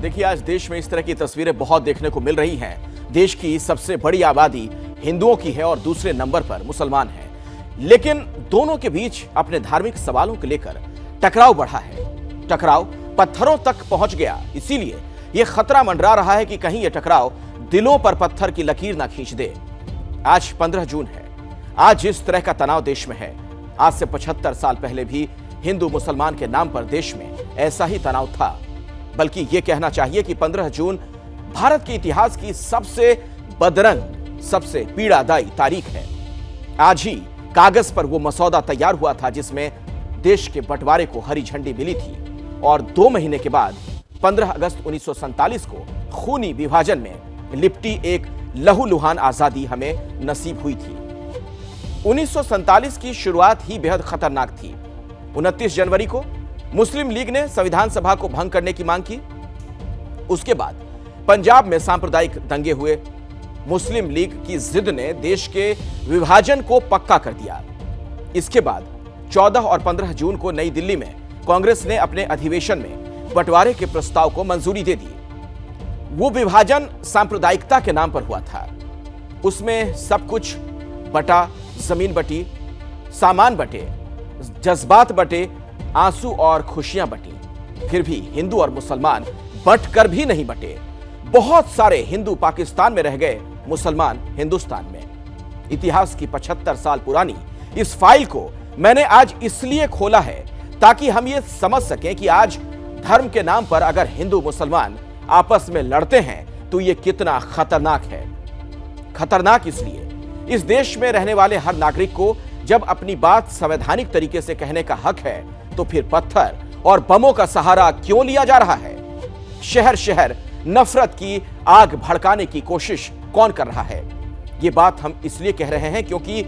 देखिए, आज देश में इस तरह की तस्वीरें बहुत देखने को मिल रही हैं। देश की सबसे बड़ी आबादी हिंदुओं की है और दूसरे नंबर पर मुसलमान हैं। लेकिन दोनों के बीच अपने धार्मिक सवालों को लेकर टकराव बढ़ा है। टकराव पत्थरों तक पहुंच गया। इसीलिए यह खतरा मंडरा रहा है कि कहीं यह टकराव दिलों पर पत्थर की लकीर ना खींच दे। आज 15 जून है। आज जिस तरह का तनाव देश में है, आज से 75 साल पहले भी हिंदू मुसलमान के नाम पर देश में ऐसा ही तनाव था। बल्कि यह कहना चाहिए कि 15 जून भारत के इतिहास की सबसे बदरंग, सबसे पीड़ादायी तारीख है। आज ही कागज पर वो मसौदा तैयार हुआ था जिसमें देश के बंटवारे को हरी झंडी मिली थी और 2 महीने के बाद 15 अगस्त 1947 को खूनी विभाजन में लिपटी एक लहूलुहान आजादी हमें नसीब हुई थी। 1947 की शुरुआत ही बेहद खतरनाक थी। 29 जनवरी को मुस्लिम लीग ने संविधान सभा को भंग करने की मांग की। उसके बाद पंजाब में सांप्रदायिक दंगे हुए। मुस्लिम लीग की जिद ने देश के विभाजन को पक्का कर दिया। इसके बाद 14 और 15 जून को नई दिल्ली में कांग्रेस ने अपने अधिवेशन में बंटवारे के प्रस्ताव को मंजूरी दे दी। वो विभाजन सांप्रदायिकता के नाम पर हुआ था। उसमें सब कुछ बटा, जमीन बटी, सामान बटे, जज्बात बटे, आंसू और खुशियां बटी। फिर भी हिंदू और मुसलमान बट कर भी नहीं बटे। बहुत सारे हिंदू पाकिस्तान में रह गए, मुसलमान हिंदुस्तान में। इतिहास की 75 साल पुरानी इस फाइल को मैंने आज इसलिए खोला है ताकि हम ये समझ सकें कि आज धर्म के नाम पर अगर हिंदू मुसलमान आपस में लड़ते हैं तो ये कितना खतरनाक है। खतरनाक इसलिए इस देश में रहने वाले हर नागरिक को जब अपनी बात संवैधानिक तरीके से कहने का हक है तो फिर पत्थर और बमों का सहारा क्यों लिया जा रहा है? शहर शहर नफरत की आग भड़काने की कोशिश कौन कर रहा है? ये बात हम इसलिए कह रहे हैं क्योंकि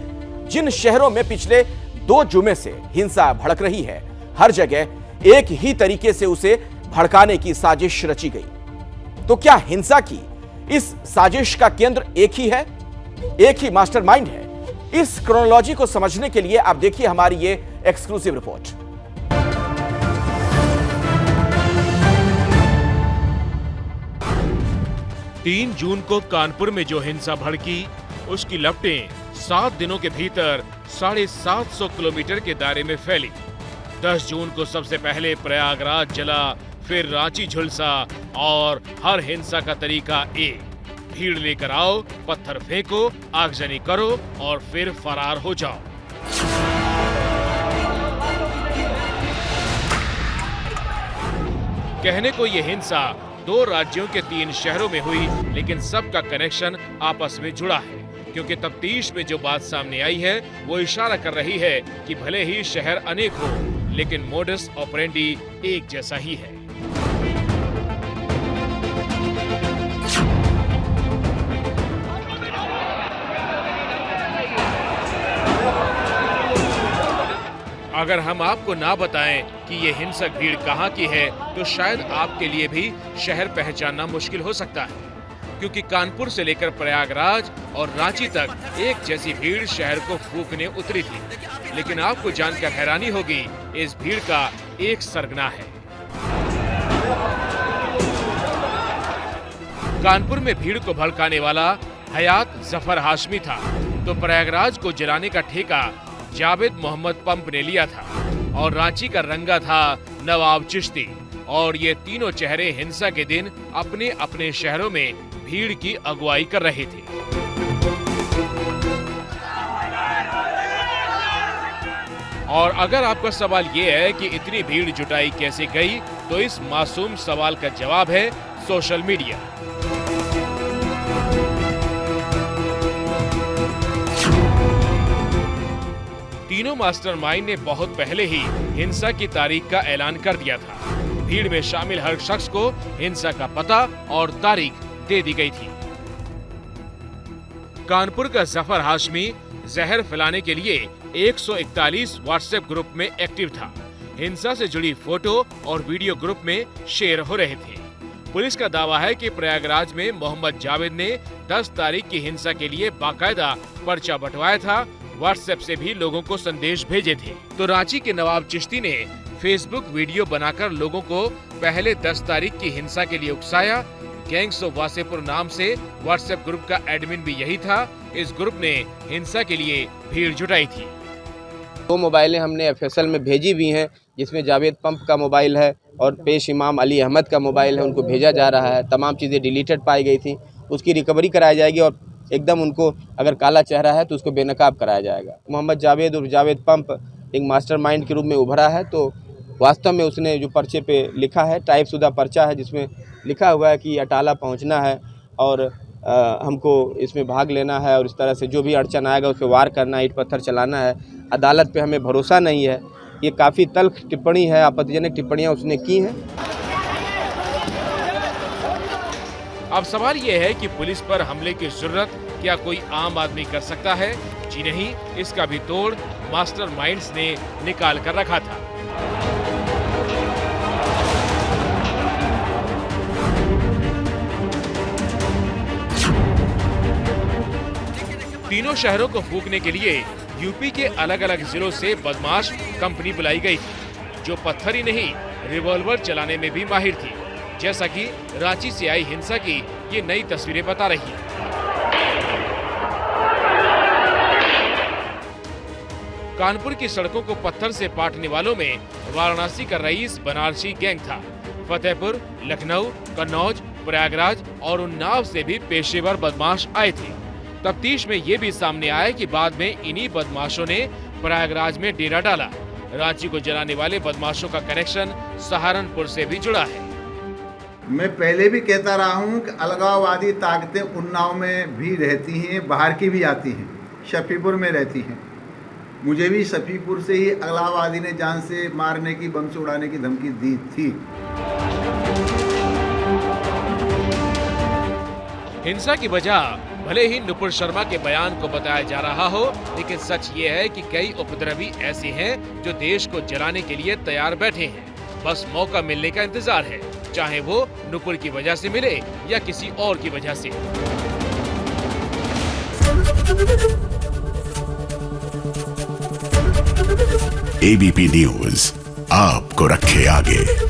जिन शहरों में पिछले 2 जुमे से हिंसा भड़क रही है, हर जगह एक ही तरीके से उसे भड़काने की साजिश रची गई। तो क्या हिंसा की इस साजिश का केंद्र एक ही है, एक ही मास्टरमाइंड है? इस क्रोनोलॉजी को समझने के लिए आप देखिए हमारी ये एक्सक्लूसिव रिपोर्ट। तीन जून को कानपुर में जो हिंसा भड़की, उसकी लपटें 7 दिनों के भीतर 750 किलोमीटर के दायरे में फैली। 10 जून को सबसे पहले प्रयागराज जला, फिर रांची झुलसा और हर हिंसा का तरीका एक। भीड़ लेकर आओ, पत्थर फेंको, आगजनी करो और फिर फरार हो जाओ। कहने को ये हिंसा 2 राज्यों के 3 शहरों में हुई, लेकिन सबका कनेक्शन आपस में जुड़ा है क्योंकि तफ्तीश में जो बात सामने आई है वो इशारा कर रही है कि भले ही शहर अनेक हो, लेकिन मोडस ऑपरेंडी एक जैसा ही है। अगर हम आपको ना बताएं कि ये हिंसक भीड़ कहाँ की है तो शायद आपके लिए भी शहर पहचानना मुश्किल हो सकता है, क्योंकि कानपुर से लेकर प्रयागराज और रांची तक एक जैसी भीड़ शहर को फूंकने उतरी थी। लेकिन आपको जानकर हैरानी होगी, इस भीड़ का एक सरगना है। कानपुर में भीड़ को भड़काने वाला हयात जफर हाशमी था, तो प्रयागराज को जलाने का ठेका जावेद मोहम्मद पंप ने लिया था और रांची का रंगा था नवाब चिश्ती। और ये तीनों चेहरे हिंसा के दिन अपने अपने शहरों में भीड़ की अगुवाई कर रहे थे। और अगर आपका सवाल ये है कि इतनी भीड़ जुटाई कैसे गई, तो इस मासूम सवाल का जवाब है सोशल मीडिया। तीनों मास्टरमाइंड ने बहुत पहले ही हिंसा की तारीख का ऐलान कर दिया था। भीड़ में शामिल हर शख्स को हिंसा का पता और तारीख दे दी गई थी। कानपुर का जफर हाशमी जहर फैलाने के लिए 141 व्हाट्सएप ग्रुप में एक्टिव था। हिंसा से जुड़ी फोटो और वीडियो ग्रुप में शेयर हो रहे थे। पुलिस का दावा है कि प्रयागराज में मोहम्मद जावेद ने 10 तारीख की हिंसा के लिए बाकायदा पर्चा बंटवाया था। व्हाट्सएप से भी लोगों को संदेश भेजे थे। तो रांची के नवाब चिश्ती ने फेसबुक वीडियो बनाकर लोगों को पहले 10 तारीख की हिंसा के लिए उकसाया। गैंग्स ऑफ वासेपुर नाम से व्हाट्सएप ग्रुप का एडमिन भी यही था। इस ग्रुप ने हिंसा के लिए भीड़ जुटाई थी। 2 मोबाइलें हमने एफएसएल में भेजी भी हैं, जिसमें जावेद पंप का मोबाइल है और पेश इमाम अली अहमद का मोबाइल है, उनको भेजा जा रहा है। तमाम चीज़ें डिलीटेड पाई गई थी, उसकी रिकवरी कराई जाएगी और एकदम उनको अगर काला चेहरा है तो उसको बेनकाब कराया जाएगा। मोहम्मद जावेद और जावेद पंप एक मास्टरमाइंड के रूप में उभरा है, तो वास्तव में उसने जो पर्चे पे लिखा है, टाइपशुदा पर्चा है जिसमें लिखा हुआ है कि अटाला पहुंचना है और हमको इसमें भाग लेना है और इस तरह से जो भी अड़चन आएगा उस पर वार करना है, ईंट पत्थर चलाना है। अदालत पे हमें भरोसा नहीं है। ये काफ़ी तल्ख टिप्पणी है, आपत्तिजनक टिप्पणियाँ उसने की हैं। अब सवाल ये है कि पुलिस पर हमले की जरूरत क्या कोई आम आदमी कर सकता है? जी नहीं, इसका भी तोड़ मास्टरमाइंड्स ने निकाल कर रखा था। तीनों शहरों को फूंकने के लिए यूपी के अलग अलग जिलों से बदमाश कंपनी बुलाई गई थी, जो पत्थर ही नहीं रिवॉल्वर चलाने में भी माहिर थी, जैसा कि रांची से आई हिंसा की ये नई तस्वीरें बता रही हैं। कानपुर की सड़कों को पत्थर से पाटने वालों में वाराणसी का रईस बनारसी गैंग था। फतेहपुर, लखनऊ, कन्नौज, प्रयागराज और उन्नाव से भी पेशेवर बदमाश आए थे। तफ्तीश में ये भी सामने आया कि बाद में इन्हीं बदमाशों ने प्रयागराज में डेरा डाला। रांची को जलाने वाले बदमाशों का कनेक्शन सहारनपुर से भी जुड़ा है। मैं पहले भी कहता रहा हूँ कि अलगाववादी ताकतें उन्नाव में भी रहती हैं, बाहर की भी आती हैं, शफीपुर में रहती हैं। मुझे भी शफीपुर से ही अलगाववादी ने जान से मारने की, बम से उड़ाने की धमकी दी थी। हिंसा की वजह भले ही नुपुर शर्मा के बयान को बताया जा रहा हो, लेकिन सच ये है कि कई उपद्रवी ऐसे हैं जो देश को जलाने के लिए तैयार बैठे हैं। बस मौका मिलने का इंतजार है, चाहे वो नुपुर की वजह से मिले या किसी और की वजह से। एबीपी न्यूज आपको रखे आगे।